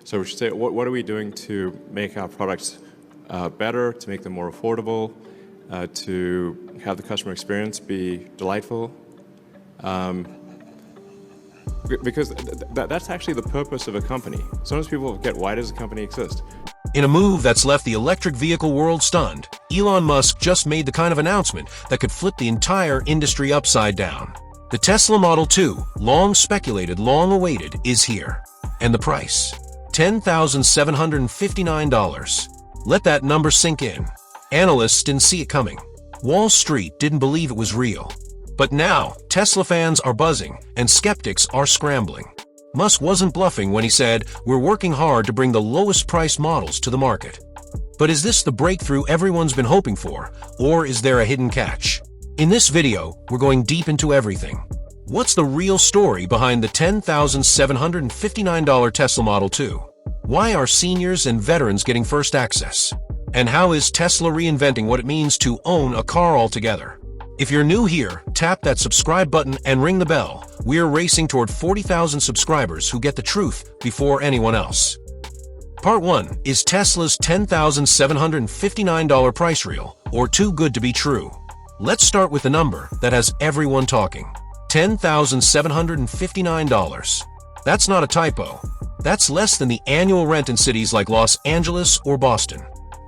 So we should say, what are we doing to make our products better, to make them more affordable, to have the customer experience be delightful? Because that's actually the purpose of a company. Sometimes people forget, why does a company exist? In a move that's left the electric vehicle world stunned, Elon Musk just made the kind of announcement that could flip the entire industry upside down. The Tesla Model 2, long speculated, long awaited, is here. And the price? $10,759. Let that number sink in. Analysts didn't see it coming. Wall Street didn't believe it was real. But now, Tesla fans are buzzing, and skeptics are scrambling. Musk wasn't bluffing when he said, "We're working hard to bring the lowest-priced models to the market." But is this the breakthrough everyone's been hoping for, or is there a hidden catch? In this video, we're going deep into everything. What's the real story behind the $10,759 Tesla Model 2? Why are seniors and veterans getting first access? And how is Tesla reinventing what it means to own a car altogether? If you're new here, tap that subscribe button and ring the bell. We're racing toward 40,000 subscribers who get the truth before anyone else. Part 1 is Tesla's $10,759 price reel, or too good to be true. Let's start with the number that has everyone talking. $10,759. That's not a typo. That's less than the annual rent in cities like Los Angeles or Boston.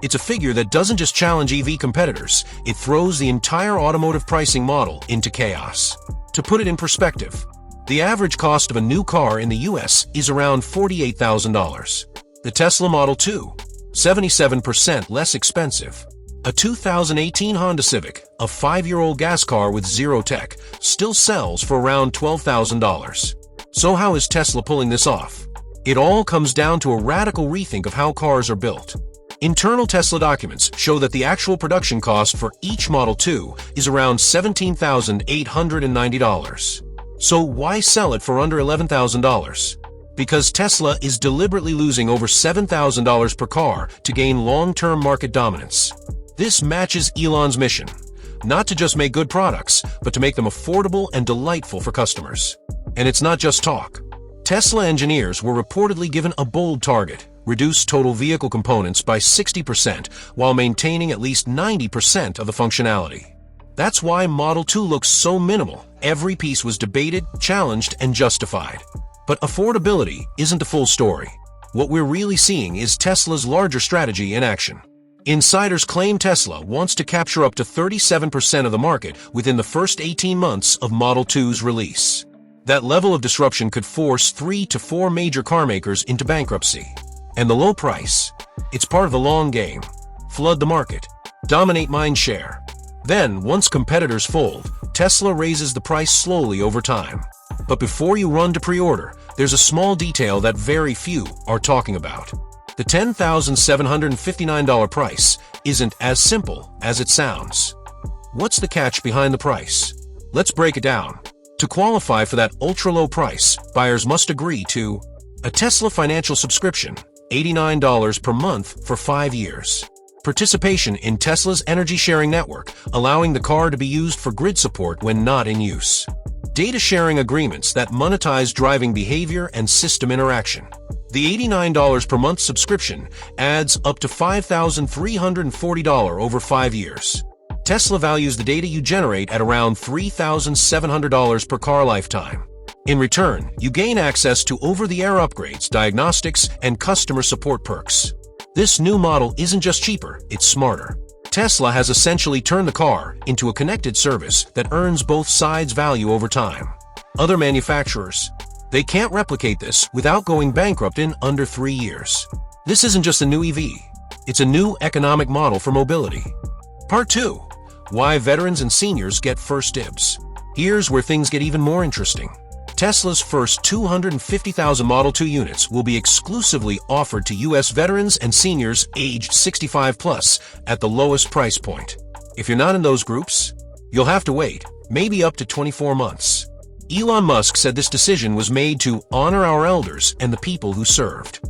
It's a figure that doesn't just challenge EV competitors, it throws the entire automotive pricing model into chaos. To put it in perspective, the average cost of a new car in the US is around $48,000. The Tesla Model 2, 77% less expensive. A 2018 Honda Civic, a 5-year-old gas car with zero tech, still sells for around $12,000. So how is Tesla pulling this off? It all comes down to a radical rethink of how cars are built. Internal Tesla documents show that the actual production cost for each Model 2 is around $17,890. So why sell it for under $11,000? Because Tesla is deliberately losing over $7,000 per car to gain long-term market dominance. This matches Elon's mission, not to just make good products, but to make them affordable and delightful for customers. And it's not just talk. Tesla engineers were reportedly given a bold target: reduce total vehicle components by 60% while maintaining at least 90% of the functionality. That's why Model 2 looks so minimal. Every piece was debated, challenged, and justified. But affordability isn't the full story. What we're really seeing is Tesla's larger strategy in action. Insiders claim Tesla wants to capture up to 37% of the market within the first 18 months of Model 2's release. That level of disruption could force 3 to 4 major car makers into bankruptcy. And the low price? It's part of the long game. Flood the market. Dominate mind share. Then, once competitors fold, Tesla raises the price slowly over time. But before you run to pre-order, there's a small detail that very few are talking about. The $10,759 price isn't as simple as it sounds. What's the catch behind the price? Let's break it down. To qualify for that ultra-low price, buyers must agree to a Tesla financial subscription, $89 per month for 5 years. Participation in Tesla's energy sharing network, allowing the car to be used for grid support when not in use. Data sharing agreements that monetize driving behavior and system interaction. The $89 per month subscription adds up to $5,340 over 5 years. Tesla values the data you generate at around $3,700 per car lifetime. In return, you gain access to over-the-air upgrades, diagnostics, and customer support perks. This new model isn't just cheaper, it's smarter. Tesla has essentially turned the car into a connected service that earns both sides value over time. Other manufacturers, they can't replicate this without going bankrupt in under 3 years. This isn't just a new EV, it's a new economic model for mobility. Part 2. Why veterans and seniors get first dibs. Here's where things get even more interesting. Tesla's first 250,000 Model 2 units will be exclusively offered to U.S. veterans and seniors aged 65 plus at the lowest price point. If you're not in those groups, you'll have to wait, maybe up to 24 months. Elon Musk said this decision was made to honor our elders and the people who served.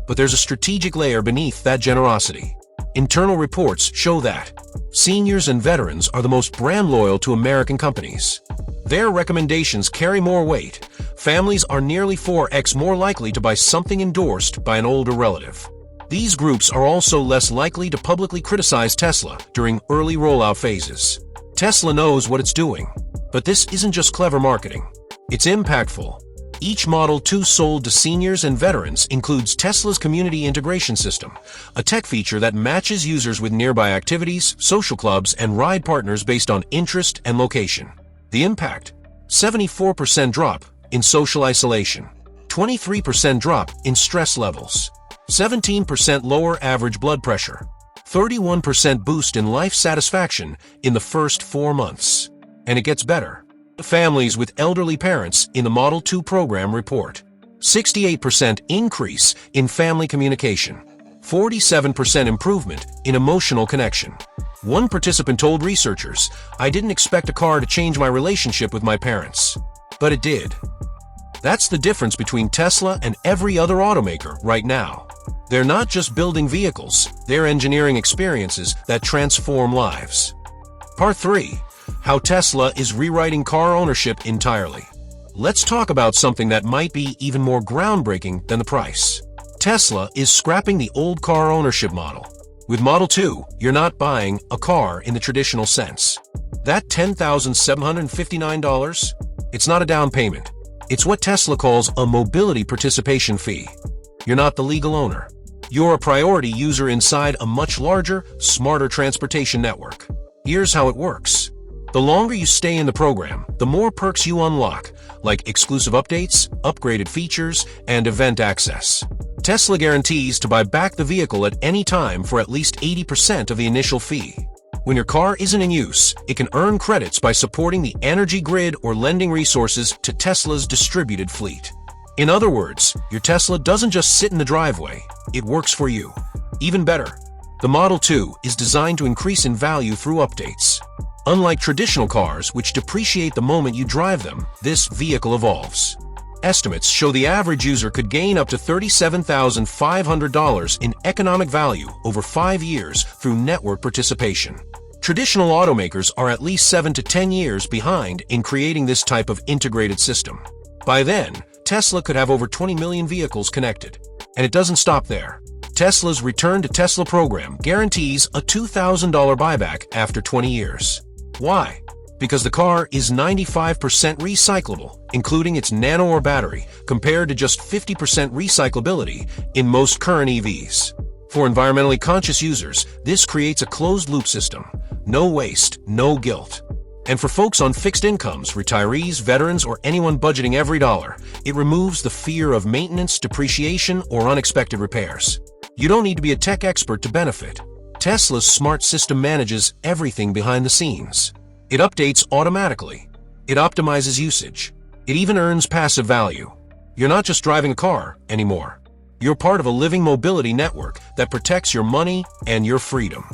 But there's a strategic layer beneath that generosity. Internal reports show that seniors and veterans are the most brand loyal to American companies. Their recommendations carry more weight, families are nearly 4x more likely to buy something endorsed by an older relative. These groups are also less likely to publicly criticize Tesla during early rollout phases. Tesla knows what it's doing. But this isn't just clever marketing. It's impactful. Each Model 2 sold to seniors and veterans includes Tesla's Community Integration System, a tech feature that matches users with nearby activities, social clubs, and ride partners based on interest and location. The impact? 74% drop in social isolation, 23% drop in stress levels, 17% lower average blood pressure, 31% boost in life satisfaction in the first 4 months. And it gets better. Families with elderly parents in the Model 2 program report 68% increase in family communication, 47% improvement in emotional connection. One participant told researchers, "I didn't expect a car to change my relationship with my parents, but it did." That's the difference between Tesla and every other automaker right now. They're not just building vehicles, they're engineering experiences that transform lives. Part 3. How Tesla is rewriting car ownership entirely. Let's talk about something that might be even more groundbreaking than the price. Tesla is scrapping the old car ownership model. With Model 2, you're not buying a car in the traditional sense. That $10,759, it's not a down payment. It's what Tesla calls a mobility participation fee. You're not the legal owner. You're a priority user inside a much larger, smarter transportation network. Here's how it works. The longer you stay in the program, the more perks you unlock, like exclusive updates, upgraded features, and event access. Tesla guarantees to buy back the vehicle at any time for at least 80% of the initial fee. When your car isn't in use, it can earn credits by supporting the energy grid or lending resources to Tesla's distributed fleet. In other words, your Tesla doesn't just sit in the driveway, it works for you. Even better, the Model 2 is designed to increase in value through updates. Unlike traditional cars, which depreciate the moment you drive them, this vehicle evolves. Estimates show the average user could gain up to $37,500 in economic value over 5 years through network participation. Traditional automakers are at least 7 to 10 years behind in creating this type of integrated system. By then, Tesla could have over 20 million vehicles connected. And it doesn't stop there. Tesla's Return to Tesla program guarantees a $2,000 buyback after 20 years. Why? Because the car is 95% recyclable, including its nano-ore battery, compared to just 50% recyclability in most current EVs. For environmentally conscious users, this creates a closed-loop system. No waste, no guilt. And for folks on fixed incomes, retirees, veterans, or anyone budgeting every dollar, it removes the fear of maintenance, depreciation, or unexpected repairs. You don't need to be a tech expert to benefit. Tesla's smart system manages everything behind the scenes. It updates automatically. It optimizes usage. It even earns passive value. You're not just driving a car anymore. You're part of a living mobility network that protects your money and your freedom.